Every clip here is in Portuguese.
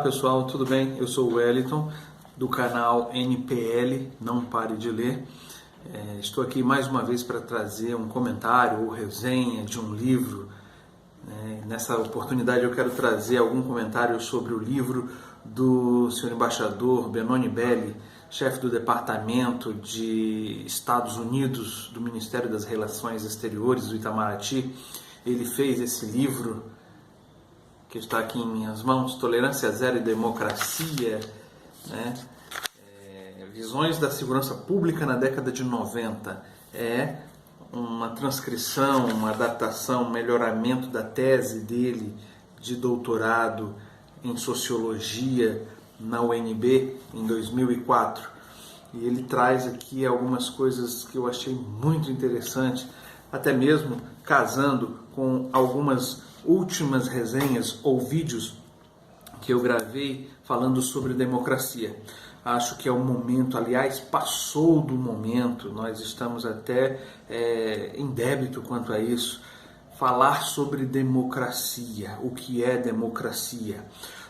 pessoal, tudo bem? Eu sou o Wellington, do canal NPL, Não Pare de Ler. Estou aqui mais uma vez para trazer um comentário ou resenha de um livro. Nessa oportunidade eu quero trazer algum comentário sobre o livro do senhor embaixador Benoni Belli, chefe do Departamento de Estados Unidos do Ministério das Relações Exteriores do Itamaraty. Ele fez esse livro que está aqui em minhas mãos, Tolerância Zero e Democracia, Visões da Segurança Pública na década de 90. É uma transcrição, uma adaptação, um melhoramento da tese dele de doutorado em Sociologia na UNB em 2004. E ele traz aqui algumas coisas que eu achei muito interessantes, até mesmo casando com algumas últimas resenhas ou vídeos que eu gravei falando sobre democracia. Acho que é o momento, aliás, passou do momento, nós estamos até em débito quanto a isso, falar sobre democracia, o que é democracia.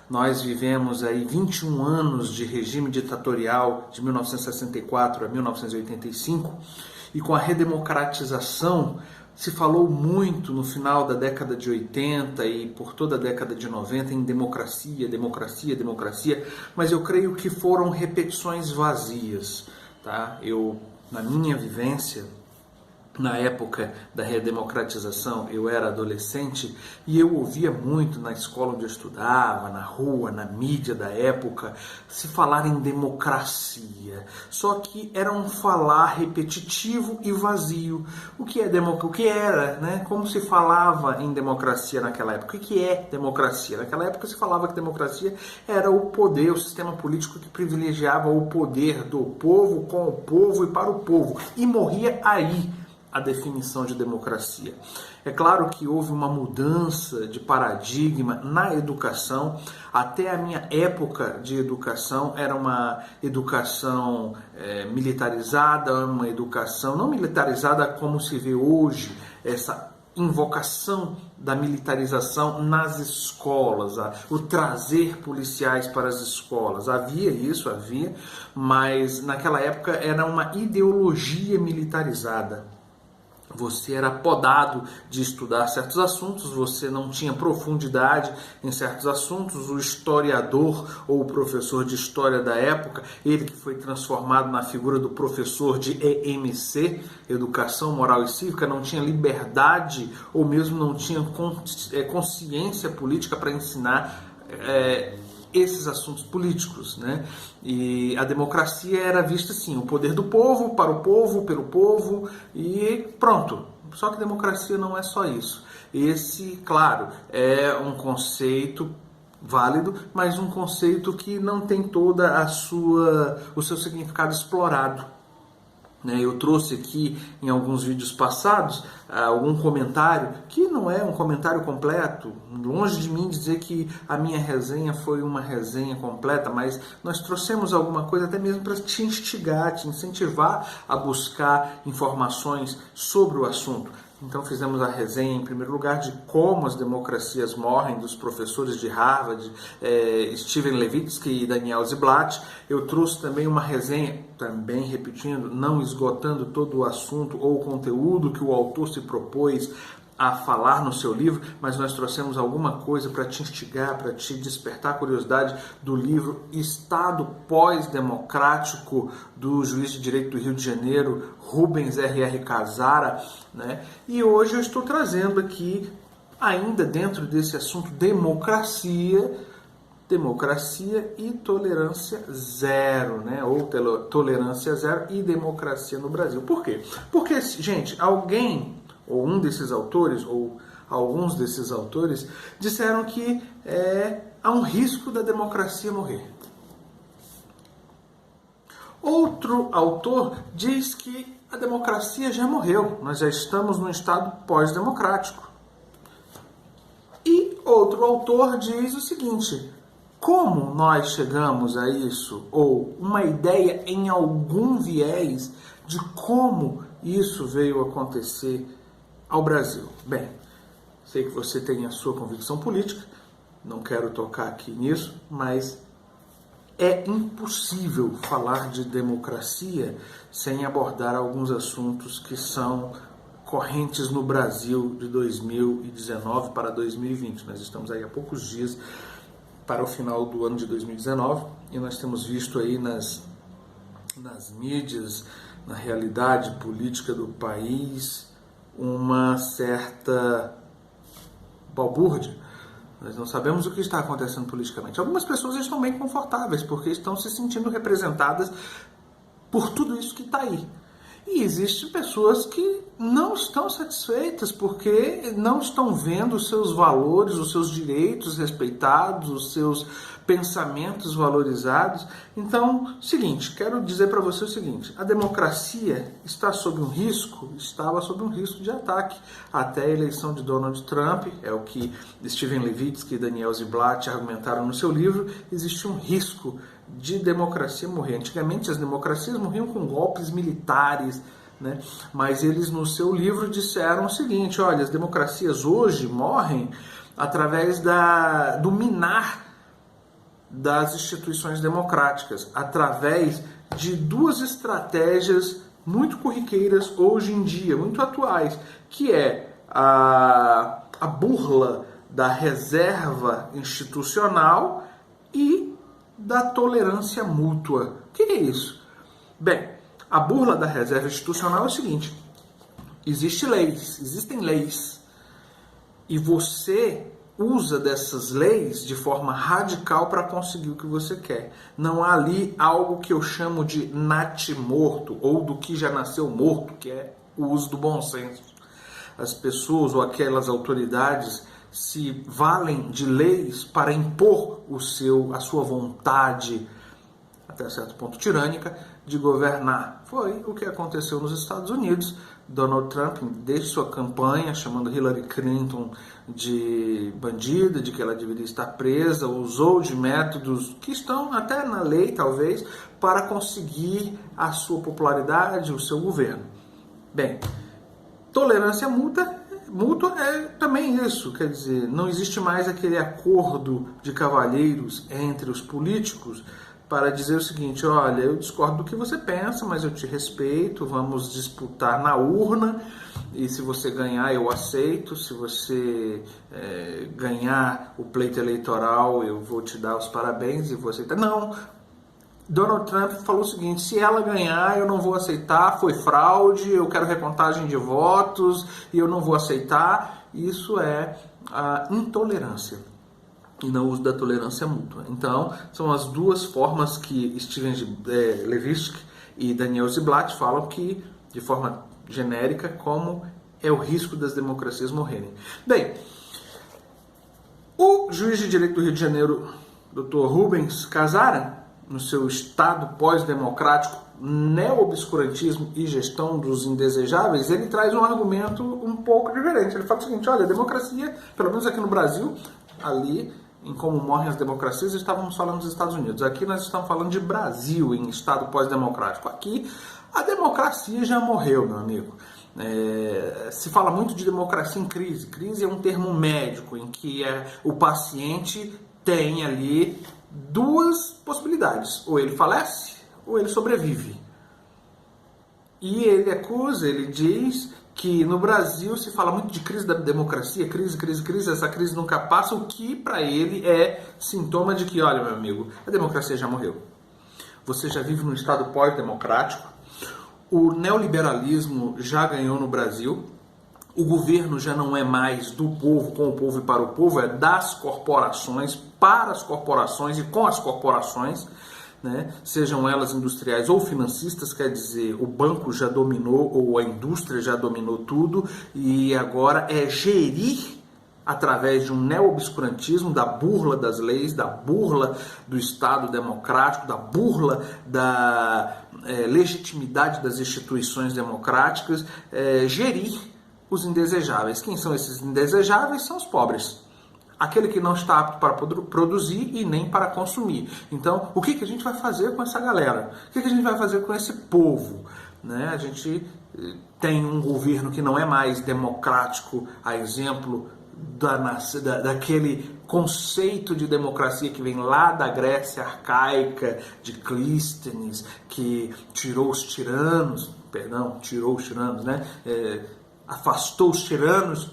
Nós vivemos aí 21 anos de regime ditatorial de 1964 a 1985 e com a redemocratização se falou muito no final da década de 80 e por toda a década de 90 em democracia, democracia, democracia, mas eu creio que foram repetições vazias. Tá? Eu, na minha vivência, na época da redemocratização, eu era adolescente e eu ouvia muito na escola onde eu estudava, na rua, na mídia da época, se falar em democracia. Só que era um falar repetitivo e vazio. O que era, né? Como se falava em democracia naquela época? O que é democracia? Naquela época se falava que democracia era o poder, o sistema político que privilegiava o poder do povo, com o povo e para o povo. E morria aí a definição de democracia. É claro que houve uma mudança de paradigma na educação. Até a minha época de educação era uma educação militarizada, uma educação não militarizada como se vê hoje, essa invocação da militarização nas escolas, o trazer policiais para as escolas. Havia isso, mas naquela época era uma ideologia militarizada. Você era podado de estudar certos assuntos, você não tinha profundidade em certos assuntos. O historiador ou o professor de história da época, ele que foi transformado na figura do professor de EMC, Educação Moral e Cívica, não tinha liberdade ou mesmo não tinha consciência política para ensinar esses assuntos políticos, né? E a democracia era vista assim, o poder do povo, para o povo, pelo povo e pronto. Só que democracia não é só isso. Esse, claro, é um conceito válido, mas um conceito que não tem toda o seu significado explorado. Eu trouxe aqui em alguns vídeos passados algum comentário que não é um comentário completo, longe de mim dizer que a minha resenha foi uma resenha completa, mas nós trouxemos alguma coisa até mesmo para te instigar, te incentivar a buscar informações sobre o assunto. Então fizemos a resenha, em primeiro lugar, de como as democracias morrem, dos professores de Harvard, Steven Levitsky e Daniel Ziblatt. Eu trouxe também uma resenha, também repetindo, não esgotando todo o assunto ou o conteúdo que o autor se propôs a falar no seu livro, mas nós trouxemos alguma coisa para te instigar, para te despertar a curiosidade do livro Estado Pós-Democrático, do juiz de direito do Rio de Janeiro, Rubens R.R. Casara, né? E hoje eu estou trazendo aqui, ainda dentro desse assunto, democracia e tolerância zero, né? Ou tolerância zero e democracia no Brasil. Por quê? Porque, gente, ou um desses autores, ou alguns desses autores, disseram que há um risco da democracia morrer. Outro autor diz que a democracia já morreu, nós já estamos num estado pós-democrático. E outro autor diz o seguinte: como nós chegamos a isso, ou uma ideia em algum viés de como isso veio acontecer ao Brasil. Bem, sei que você tem a sua convicção política, não quero tocar aqui nisso, mas é impossível falar de democracia sem abordar alguns assuntos que são correntes no Brasil de 2019 para 2020. Nós estamos aí há poucos dias para o final do ano de 2019 e nós temos visto aí nas mídias, na realidade política do país, uma certa balbúrdia. Nós não sabemos o que está acontecendo politicamente. Algumas pessoas estão bem confortáveis porque estão se sentindo representadas por tudo isso que está aí. E existem pessoas que não estão satisfeitas porque não estão vendo os seus valores, os seus direitos respeitados, os seus pensamentos valorizados. Então, quero dizer para você o seguinte, a democracia está sob um risco, estava sob um risco de ataque. Até a eleição de Donald Trump, é o que Steven Levitsky e Daniel Ziblatt argumentaram no seu livro, existe um risco de democracia morrer. Antigamente as democracias morriam com golpes militares, né? Mas eles no seu livro disseram o seguinte, olha, as democracias hoje morrem através do minar das instituições democráticas, através de duas estratégias muito corriqueiras hoje em dia, muito atuais, que é a burla da reserva institucional e da tolerância mútua. O que é isso? Bem, a burla da reserva institucional é o seguinte, existem leis, e você usa dessas leis de forma radical para conseguir o que você quer. Não há ali algo que eu chamo de natimorto, ou do que já nasceu morto, que é o uso do bom senso. As pessoas ou aquelas autoridades se valem de leis para impor a sua vontade, até certo ponto tirânica, de governar. Foi o que aconteceu nos Estados Unidos. Donald Trump, desde sua campanha, chamando Hillary Clinton de bandida, de que ela deveria estar presa, usou de métodos que estão até na lei, talvez, para conseguir a sua popularidade, o seu governo. Bem, tolerância mútua é também isso, quer dizer, não existe mais aquele acordo de cavalheiros entre os políticos para dizer o seguinte, olha, eu discordo do que você pensa, mas eu te respeito, vamos disputar na urna, e se você ganhar eu aceito, se você ganhar o pleito eleitoral eu vou te dar os parabéns e vou aceitar. Não, Donald Trump falou o seguinte, se ela ganhar eu não vou aceitar, foi fraude, eu quero recontagem de votos e eu não vou aceitar. Isso é a intolerância e não uso da tolerância mútua. Então, são as duas formas que Steven Levitsky e Daniel Ziblatt falam que, de forma genérica, como é o risco das democracias morrerem. Bem, o juiz de direito do Rio de Janeiro, Dr. Rubens Casara, no seu Estado pós-democrático, neo-obscurantismo e gestão dos indesejáveis, ele traz um argumento um pouco diferente. Ele fala o seguinte, olha, a democracia, pelo menos aqui no Brasil, ali em como morrem as democracias, estávamos falando dos Estados Unidos. Aqui nós estamos falando de Brasil, em Estado pós-democrático. Aqui a democracia já morreu, meu amigo. Se fala muito de democracia em crise. Crise é um termo médico em que o paciente tem ali duas possibilidades. Ou ele falece, ou ele sobrevive. E ele acusa, ele diz que no Brasil se fala muito de crise da democracia, crise, essa crise nunca passa, o que para ele é sintoma de que, olha, meu amigo, a democracia já morreu. Você já vive num estado pós-democrático, o neoliberalismo já ganhou no Brasil, o governo já não é mais do povo, com o povo e para o povo, é das corporações, para as corporações e com as corporações, né? Sejam elas industriais ou financistas, quer dizer, o banco já dominou ou a indústria já dominou tudo e agora é gerir através de um neo-obscurantismo, da burla das leis, da burla do Estado democrático, da burla da legitimidade das instituições democráticas, gerir os indesejáveis. Quem são esses indesejáveis? São os pobres. Aquele que não está apto para produzir e nem para consumir. Então, o que a gente vai fazer com essa galera? O que a gente vai fazer com esse povo? Né? A gente tem um governo que não é mais democrático, a exemplo daquele conceito de democracia que vem lá da Grécia arcaica, de Clístenes, que tirou os tiranos, né? Afastou os tiranos,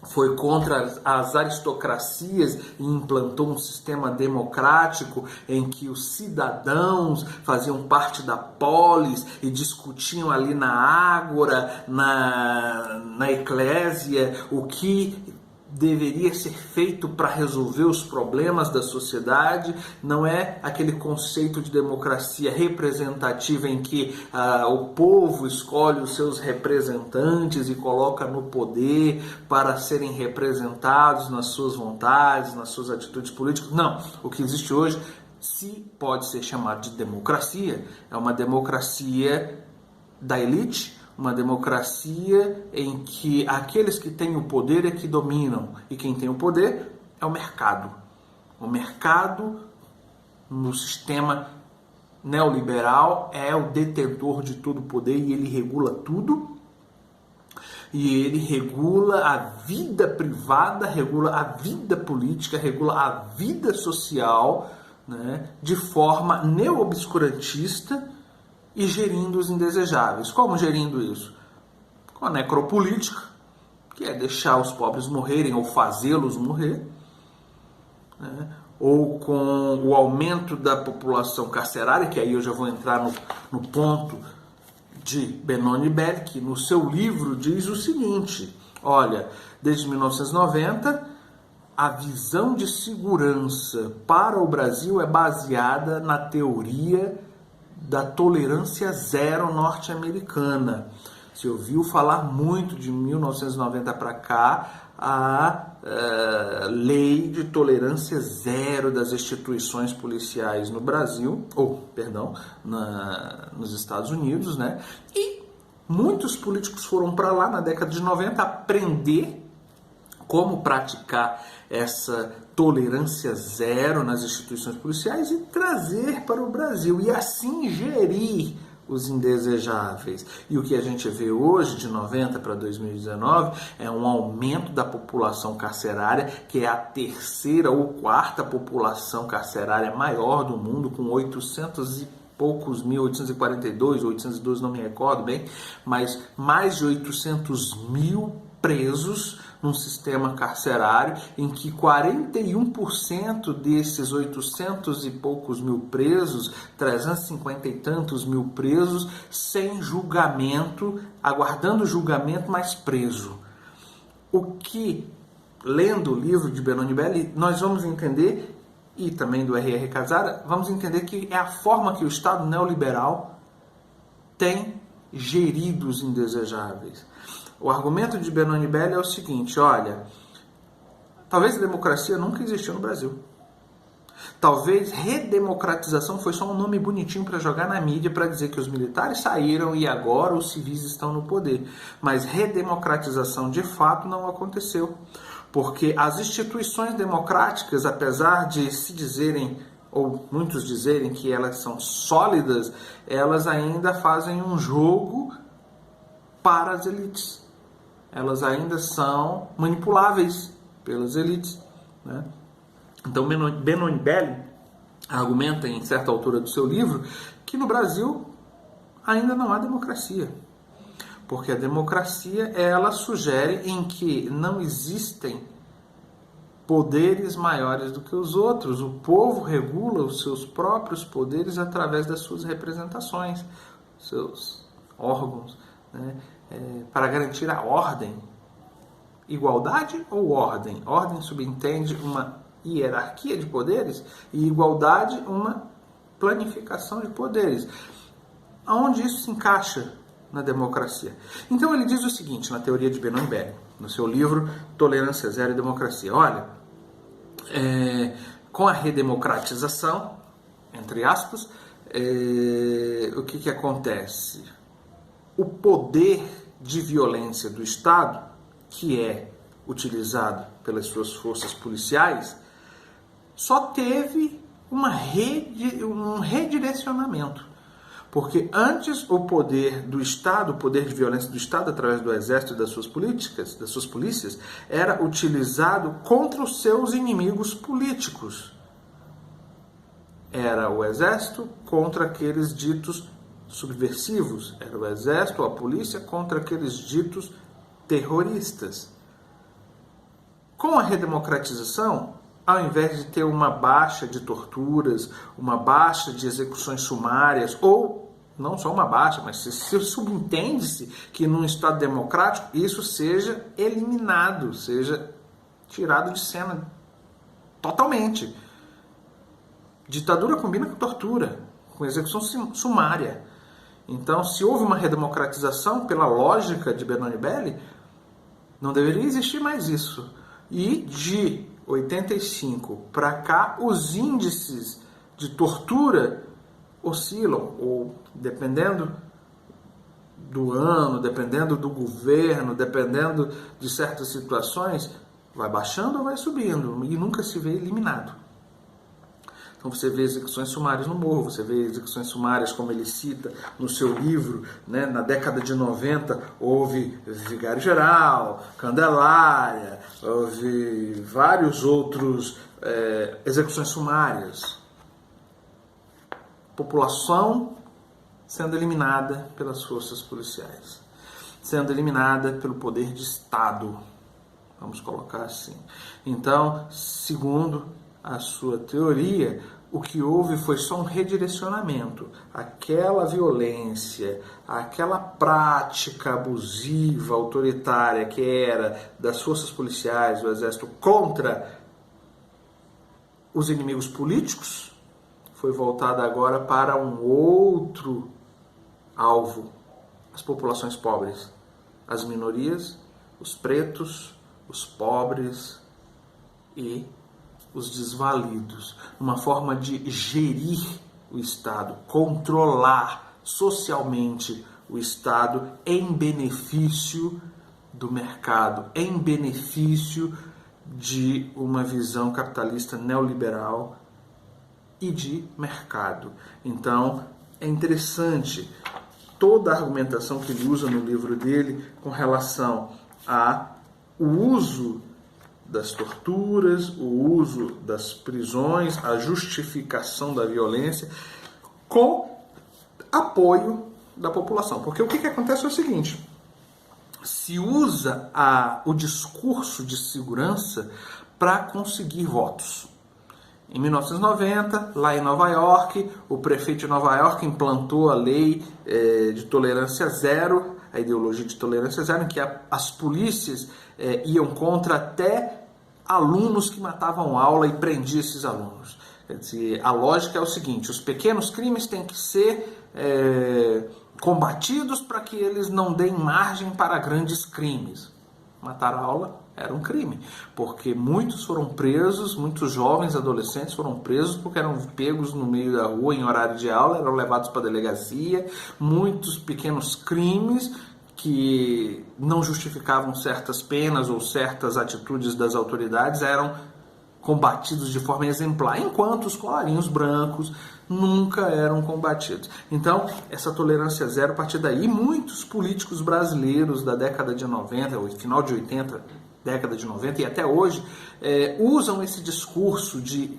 foi contra as aristocracias e implantou um sistema democrático em que os cidadãos faziam parte da polis e discutiam ali na ágora, na eclésia, o que deveria ser feito para resolver os problemas da sociedade. Não é aquele conceito de democracia representativa em que o povo escolhe os seus representantes e coloca no poder para serem representados nas suas vontades, nas suas atitudes políticas. Não, o que existe hoje, se pode ser chamado de democracia, é uma democracia da elite, uma democracia em que aqueles que têm o poder é que dominam, e quem tem o poder é o mercado. O mercado, no sistema neoliberal, é o detentor de todo o poder e ele regula tudo. E ele regula a vida privada, regula a vida política, regula a vida social, né, de forma neo-obscurantista, e gerindo os indesejáveis. Como gerindo isso? Com a necropolítica, que é deixar os pobres morrerem ou fazê-los morrer, né? Ou com o aumento da população carcerária, que aí eu já vou entrar no ponto de Benoni Belli, que no seu livro diz o seguinte: olha, desde 1990, a visão de segurança para o Brasil é baseada na teoria da tolerância zero norte-americana. Se ouviu falar muito de 1990 para cá a lei de tolerância zero das instituições policiais no Brasil, nos Estados Unidos, né? E muitos políticos foram para lá na década de 90 aprender como praticar essa tolerância zero nas instituições policiais e trazer para o Brasil, e assim gerir os indesejáveis. E o que a gente vê hoje, de 90 para 2019, é um aumento da população carcerária, que é a terceira ou quarta população carcerária maior do mundo, com 800 e poucos mil, 842, 812, não me recordo bem, mas mais de 800 mil presos num sistema carcerário em que 41% desses 800 e poucos mil presos, 350 e tantos mil presos, sem julgamento, aguardando julgamento, mas preso. O que, lendo o livro de Benoni Belli, nós vamos entender, e também do R.R. Casara, vamos entender que é a forma que o Estado neoliberal tem gerido os indesejáveis. O argumento de Benoni Belli é o seguinte: olha, talvez a democracia nunca existiu no Brasil. Talvez redemocratização foi só um nome bonitinho para jogar na mídia para dizer que os militares saíram e agora os civis estão no poder. Mas redemocratização de fato não aconteceu. Porque as instituições democráticas, apesar de se dizerem, ou muitos dizerem que elas são sólidas, elas ainda fazem um jogo para as elites. Elas ainda são manipuláveis pelas elites, né? Então Benoni Belli argumenta em certa altura do seu livro que no Brasil ainda não há democracia, porque a democracia ela sugere em que não existem poderes maiores do que os outros. O povo regula os seus próprios poderes através das suas representações, seus órgãos, né? Para garantir a ordem. Igualdade ou ordem? Ordem subentende uma hierarquia de poderes e igualdade uma planificação de poderes. Aonde isso se encaixa na democracia? Então ele diz o seguinte, na teoria de Benoni Belli, no seu livro Tolerância Zero e Democracia: olha, com a redemocratização, entre aspas, o que acontece? O poder de violência do Estado, que é utilizado pelas suas forças policiais, só teve um redirecionamento. Porque antes o poder do Estado, o poder de violência do Estado através do Exército e das suas polícias, era utilizado contra os seus inimigos políticos. Era o Exército contra aqueles ditos subversivos, era o Exército, a polícia contra aqueles ditos terroristas. Com a redemocratização, ao invés de ter uma baixa de torturas, uma baixa de execuções sumárias, ou não só uma baixa, mas se subentende-se que num Estado democrático isso seja eliminado, seja tirado de cena totalmente. Ditadura combina com tortura, com execução sumária. Então, se houve uma redemocratização, pela lógica de Benoni Belli, não deveria existir mais isso. E de 85 para cá, os índices de tortura oscilam, ou dependendo do ano, dependendo do governo, dependendo de certas situações, vai baixando ou vai subindo, e nunca se vê eliminado. Então você vê execuções sumárias no morro, você vê execuções sumárias, como ele cita no seu livro, né? Na década de 90 houve Vigário Geral, Candelária, houve vários outros execuções sumárias. População sendo eliminada pelas forças policiais, sendo eliminada pelo poder de Estado, vamos colocar assim. Então, segundo a sua teoria, o que houve foi só um redirecionamento. Aquela violência, aquela prática abusiva, autoritária que era das forças policiais, do Exército contra os inimigos políticos, foi voltada agora para um outro alvo: as populações pobres, as minorias, os pretos, os pobres e os desvalidos, uma forma de gerir o Estado, controlar socialmente o Estado em benefício do mercado, em benefício de uma visão capitalista neoliberal e de mercado. Então, é interessante toda a argumentação que ele usa no livro dele com relação ao uso das torturas, o uso das prisões, a justificação da violência, com apoio da população. Porque o que acontece é o seguinte: se usa o discurso de segurança para conseguir votos. Em 1990, lá em Nova York, o prefeito de Nova York implantou a lei de tolerância zero, a ideologia de tolerância zero, em que as polícias iam contra até alunos que matavam aula e prendiam esses alunos. Quer dizer, a lógica é o seguinte: os pequenos crimes têm que ser combatidos para que eles não deem margem para grandes crimes. Matar a aula era um crime, porque muitos foram presos, muitos jovens adolescentes foram presos porque eram pegos no meio da rua em horário de aula, eram levados para a delegacia. Muitos pequenos crimes que não justificavam certas penas ou certas atitudes das autoridades eram combatidos de forma exemplar, enquanto os colarinhos brancos nunca eram combatidos. Então, essa tolerância zero, a partir daí, muitos políticos brasileiros da década de 90, ou final de 80, década de 90 e até hoje, usam esse discurso de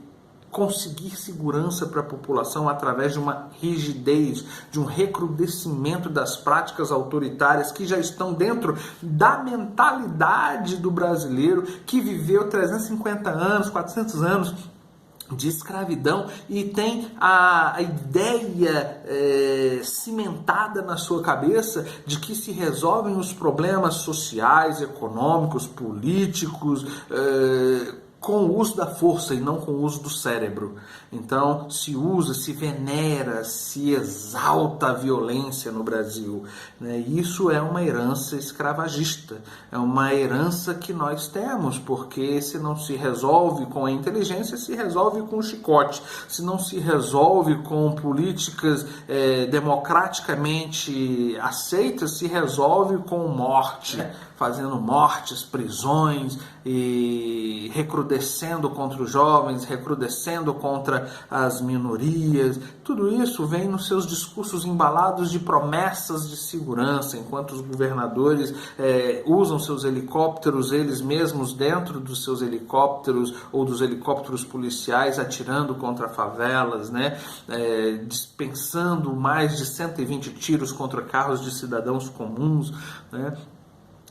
conseguir segurança para a população através de uma rigidez, de um recrudescimento das práticas autoritárias que já estão dentro da mentalidade do brasileiro, que viveu 350 anos, 400 anos de escravidão e tem a ideia cimentada na sua cabeça de que se resolvem os problemas sociais, econômicos, políticos, com o uso da força e não com o uso do cérebro. Então, se usa, se venera, se exalta a violência no Brasil, né? Isso é uma herança escravagista, é uma herança que nós temos, porque se não se resolve com a inteligência, se resolve com o chicote. Se não se resolve com políticas democraticamente aceitas, se resolve com morte, fazendo mortes, prisões, e recrudescendo contra os jovens, recrudescendo contra as minorias. Tudo isso vem nos seus discursos embalados de promessas de segurança, enquanto os governadores usam seus helicópteros, eles mesmos dentro dos seus helicópteros ou dos helicópteros policiais atirando contra favelas, né? Dispensando mais de 120 tiros contra carros de cidadãos comuns, né?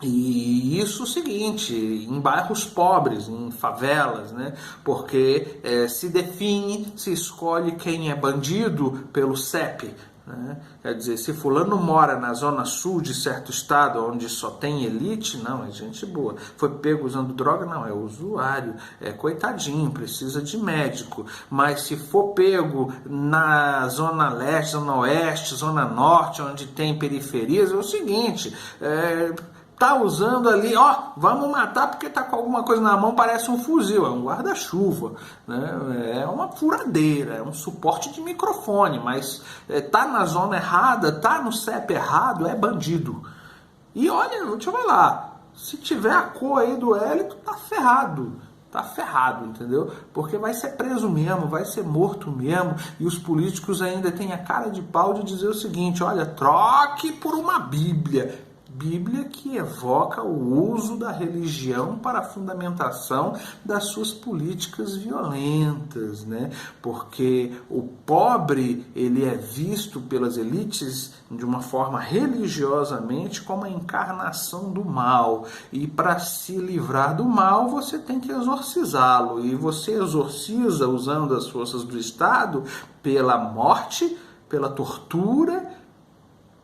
E isso é o seguinte, em bairros pobres, em favelas, né? Porque se define, se escolhe quem é bandido pelo CEP, né? Quer dizer, se fulano mora na zona sul de certo estado onde só tem elite, não, é gente boa. Foi pego usando droga, não, é usuário, é coitadinho, precisa de médico. Mas se for pego na zona leste, zona oeste, zona norte, onde tem periferias, é o seguinte, tá usando ali, vamos matar porque tá com alguma coisa na mão, parece um fuzil, é um guarda-chuva, né? É uma furadeira, é um suporte de microfone, mas tá na zona errada, tá no CEP errado, é bandido. E olha, vou te falar, se tiver a cor aí do hélito, tá ferrado. Tá ferrado, entendeu? Porque vai ser preso mesmo, vai ser morto mesmo, e os políticos ainda têm a cara de pau de dizer o seguinte, olha, troque por uma Bíblia. Bíblia que evoca o uso da religião para a fundamentação das suas políticas violentas, né? Porque o pobre, ele é visto pelas elites de uma forma religiosamente como a encarnação do mal, e para se livrar do mal você tem que exorcizá-lo, e você exorciza usando as forças do Estado pela morte, pela tortura,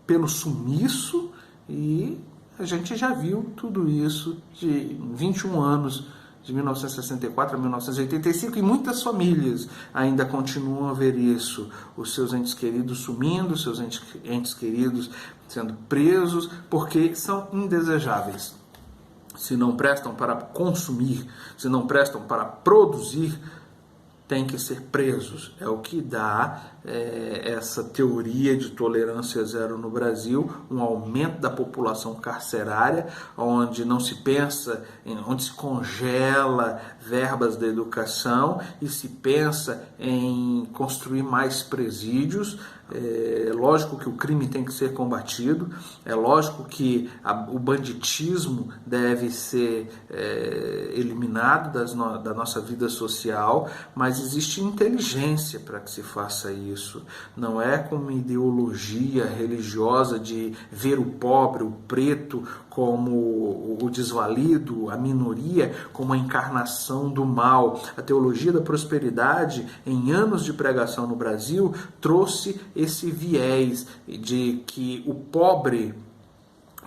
pelo sumiço. E a gente já viu tudo isso de 21 anos, de 1964 a 1985, e muitas famílias ainda continuam a ver isso. Os seus entes queridos sumindo, os seus entes queridos sendo presos, porque são indesejáveis. Se não prestam para consumir, se não prestam para produzir, têm que ser presos. É o que dá essa teoria de tolerância zero no Brasil, um aumento da população carcerária, onde não se pensa, onde se congela verbas da educação e se pensa em construir mais presídios. É lógico que o crime tem que ser combatido, é lógico que o banditismo deve ser eliminado da nossa vida social, mas existe inteligência para que se faça isso. Não é com uma ideologia religiosa de ver o pobre, o preto, como o desvalido, a minoria, como a encarnação do mal. A teologia da prosperidade, em anos de pregação no Brasil, trouxe esse viés de que o pobre,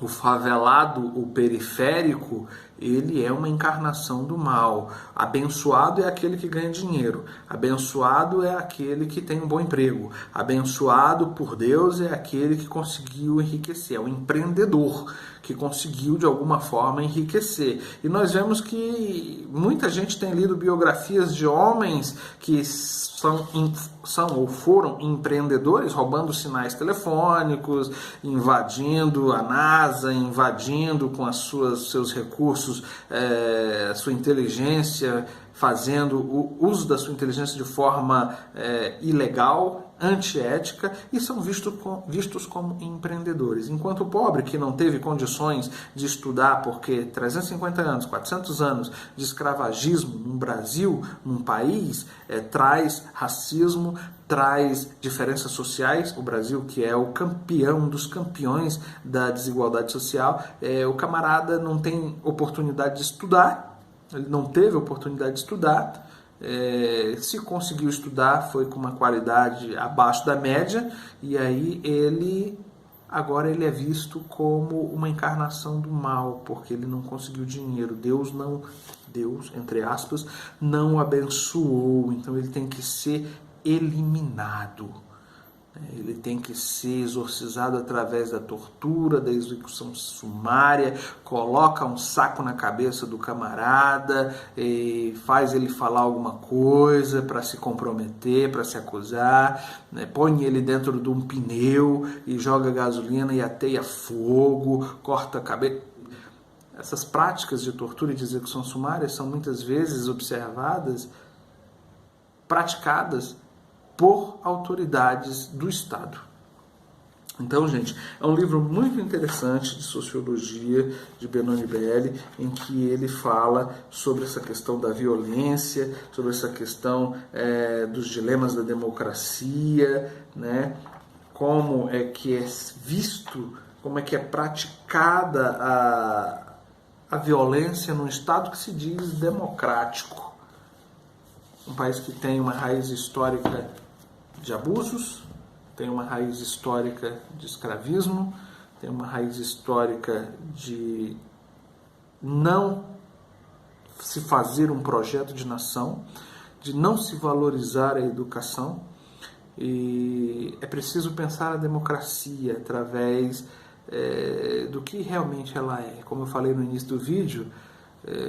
o favelado, o periférico, ele é uma encarnação do mal. Abençoado é aquele que ganha dinheiro. Abençoado é aquele que tem um bom emprego. Abençoado por Deus é aquele que conseguiu enriquecer. É o empreendedor que conseguiu de alguma forma enriquecer. E nós vemos que muita gente tem lido biografias de homens que são ou foram empreendedores, roubando sinais telefônicos, invadindo a NASA, invadindo com seus recursos, sua inteligência, fazendo o uso da sua inteligência de forma ilegal, antiética, e são vistos como empreendedores. Enquanto o pobre, que não teve condições de estudar, porque 350 anos, 400 anos de escravagismo no Brasil, num país, traz racismo, traz diferenças sociais. O Brasil, que é o campeão, um dos campeões da desigualdade social, o camarada não tem oportunidade de estudar, ele não teve oportunidade de estudar, se conseguiu estudar foi com uma qualidade abaixo da média, e aí agora ele é visto como uma encarnação do mal, porque ele não conseguiu dinheiro. Deus, entre aspas, não o abençoou, então ele tem que ser eliminado. Ele tem que ser exorcizado através da tortura, da execução sumária, coloca um saco na cabeça do camarada, faz ele falar alguma coisa para se comprometer, para se acusar, põe ele dentro de um pneu e joga gasolina e ateia fogo, corta a cabeça. essas práticas de tortura e de execução sumária são muitas vezes observadas, praticadas por autoridades do Estado. Então, gente, é um livro muito interessante de sociologia de Benoni Belli, em que ele fala sobre essa questão da violência, sobre essa questão dos dilemas da democracia, né? Como é que é visto, como é que é praticada a violência num Estado que se diz democrático. Um país que tem uma raiz histórica de abusos, tem uma raiz histórica de escravismo, tem uma raiz histórica de não se fazer um projeto de nação, de não se valorizar a educação. E é preciso pensar a democracia através do que realmente ela é. Como eu falei no início do vídeo,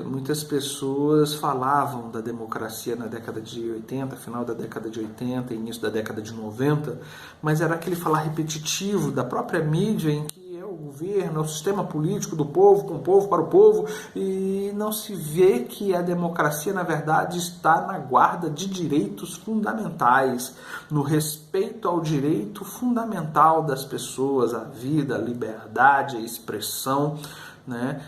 muitas pessoas falavam da democracia na década de 80, final da década de 80, início da década de 90, mas era aquele falar repetitivo da própria mídia em que é o governo, é o sistema político do povo, com o povo, para o povo, e não se vê que a democracia, na verdade, está na guarda de direitos fundamentais, no respeito ao direito fundamental das pessoas, à vida, à liberdade, à expressão, né?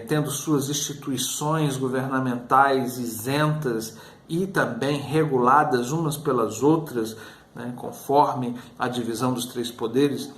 Tendo suas instituições governamentais isentas e também reguladas umas pelas outras, né? Conforme a divisão dos três poderes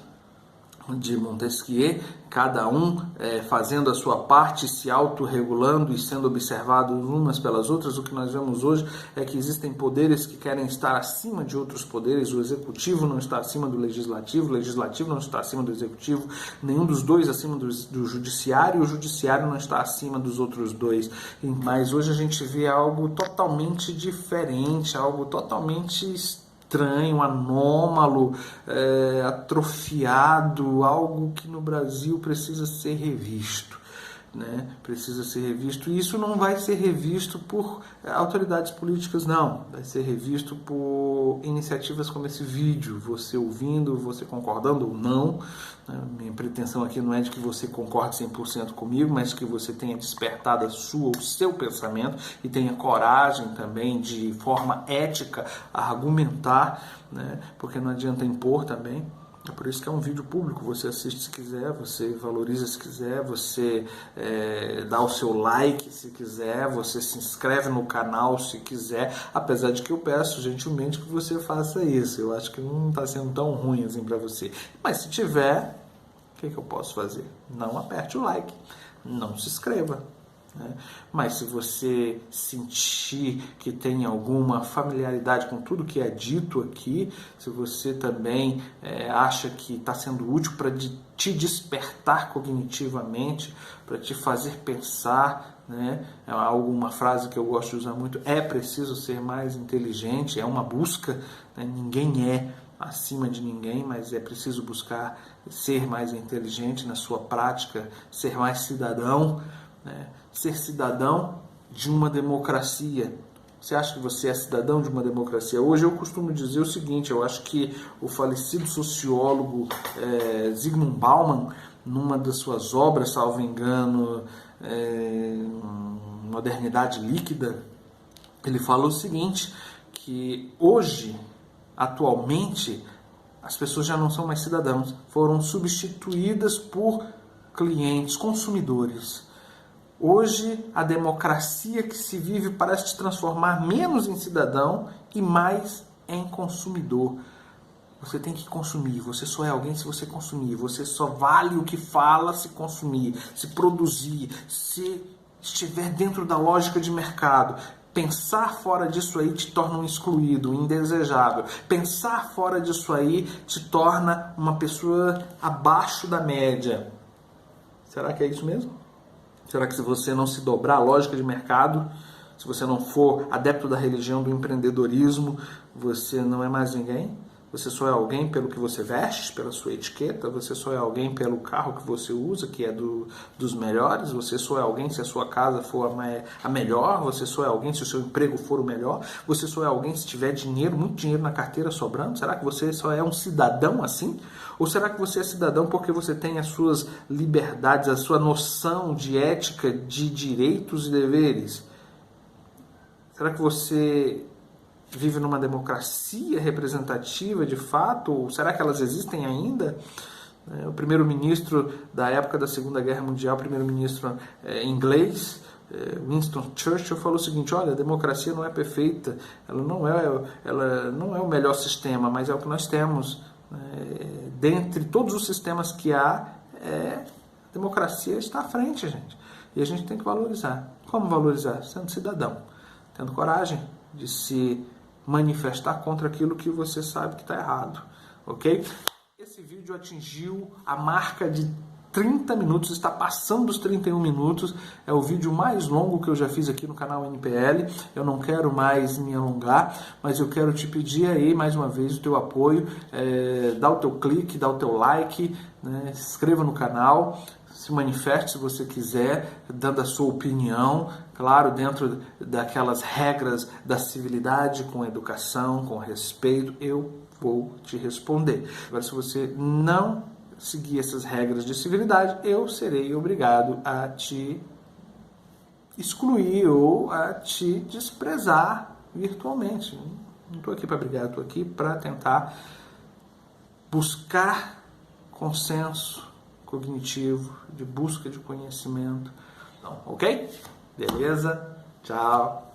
de Montesquieu, cada um fazendo a sua parte, se autorregulando e sendo observados umas pelas outras. O que nós vemos hoje é que existem poderes que querem estar acima de outros poderes. O executivo não está acima do legislativo, o legislativo não está acima do executivo, nenhum dos dois acima do judiciário, e o judiciário não está acima dos outros dois. Mas hoje a gente vê algo totalmente diferente, algo totalmente estranho, anômalo, atrofiado, algo que no Brasil precisa ser revisto, né? Precisa ser revisto, e isso não vai ser revisto por autoridades políticas, não. Vai ser revisto por iniciativas como esse vídeo, você ouvindo, você concordando ou não. Minha pretensão aqui não é de que você concorde 100% comigo, mas que você tenha despertado o seu pensamento e tenha coragem também, de forma ética, a argumentar, né? Porque não adianta impor também. É por isso que é um vídeo público, você assiste se quiser, você valoriza se quiser, você dá o seu like se quiser, você se inscreve no canal se quiser, apesar de que eu peço gentilmente que você faça isso. Eu acho que não está sendo tão ruim assim para você. Mas se tiver, o que eu posso fazer? Não aperte o like, não se inscreva. Mas se você sentir que tem alguma familiaridade com tudo que é dito aqui, se você também acha que está sendo útil para te despertar cognitivamente, para te fazer pensar, né? Uma frase que eu gosto de usar muito: é preciso ser mais inteligente. É uma busca, né? Ninguém é acima de ninguém, mas é preciso buscar ser mais inteligente na sua prática, ser mais cidadão, né? Ser cidadão de uma democracia. Você acha que você é cidadão de uma democracia? Hoje eu costumo dizer o seguinte: eu acho que o falecido sociólogo Zygmunt Bauman, numa das suas obras, salvo engano, Modernidade Líquida, ele fala o seguinte, que hoje, atualmente, as pessoas já não são mais cidadãos, foram substituídas por clientes, consumidores. Hoje, a democracia que se vive parece te transformar menos em cidadão e mais em consumidor. Você tem que consumir, você só é alguém se você consumir, você só vale o que fala se consumir, se produzir, se estiver dentro da lógica de mercado. Pensar fora disso aí te torna um excluído, um indesejável. Pensar fora disso aí te torna uma pessoa abaixo da média. Será que é isso mesmo? Será que se você não se dobrar à lógica de mercado, se você não for adepto da religião do empreendedorismo, você não é mais ninguém? Você só é alguém pelo que você veste, pela sua etiqueta? Você só é alguém pelo carro que você usa, que é dos melhores? Você só é alguém se a sua casa for a melhor? Você só é alguém se o seu emprego for o melhor? Você só é alguém se tiver dinheiro, muito dinheiro na carteira sobrando? Será que você só é um cidadão assim? Ou será que você é cidadão porque você tem as suas liberdades, a sua noção de ética, de direitos e deveres? Será que você vive numa democracia representativa de fato? Ou será que elas existem ainda? O primeiro-ministro da época da Segunda Guerra Mundial, primeiro-ministro inglês, Winston Churchill, falou o seguinte: olha, a democracia não é perfeita, ela não é o melhor sistema, mas é o que nós temos. Dentre todos os sistemas que há, a democracia está à frente, gente. E a gente tem que valorizar. Como valorizar? Sendo cidadão, tendo coragem de se manifestar contra aquilo que você sabe que está errado, ok? Esse vídeo atingiu a marca de 30 minutos, está passando dos 31 minutos, é o vídeo mais longo que eu já fiz aqui no canal NPL. Eu não quero mais me alongar, mas eu quero te pedir aí mais uma vez o teu apoio, dá o teu clique, dá o teu like, né? Se inscreva no canal, se manifeste se você quiser, dando a sua opinião, claro, dentro daquelas regras da civilidade, com educação, com respeito, eu vou te responder. Agora, se você não seguir essas regras de civilidade, eu serei obrigado a te excluir ou a te desprezar virtualmente. Não estou aqui para brigar, estou aqui para tentar buscar consenso cognitivo, de busca de conhecimento. Então, ok? Beleza? Tchau.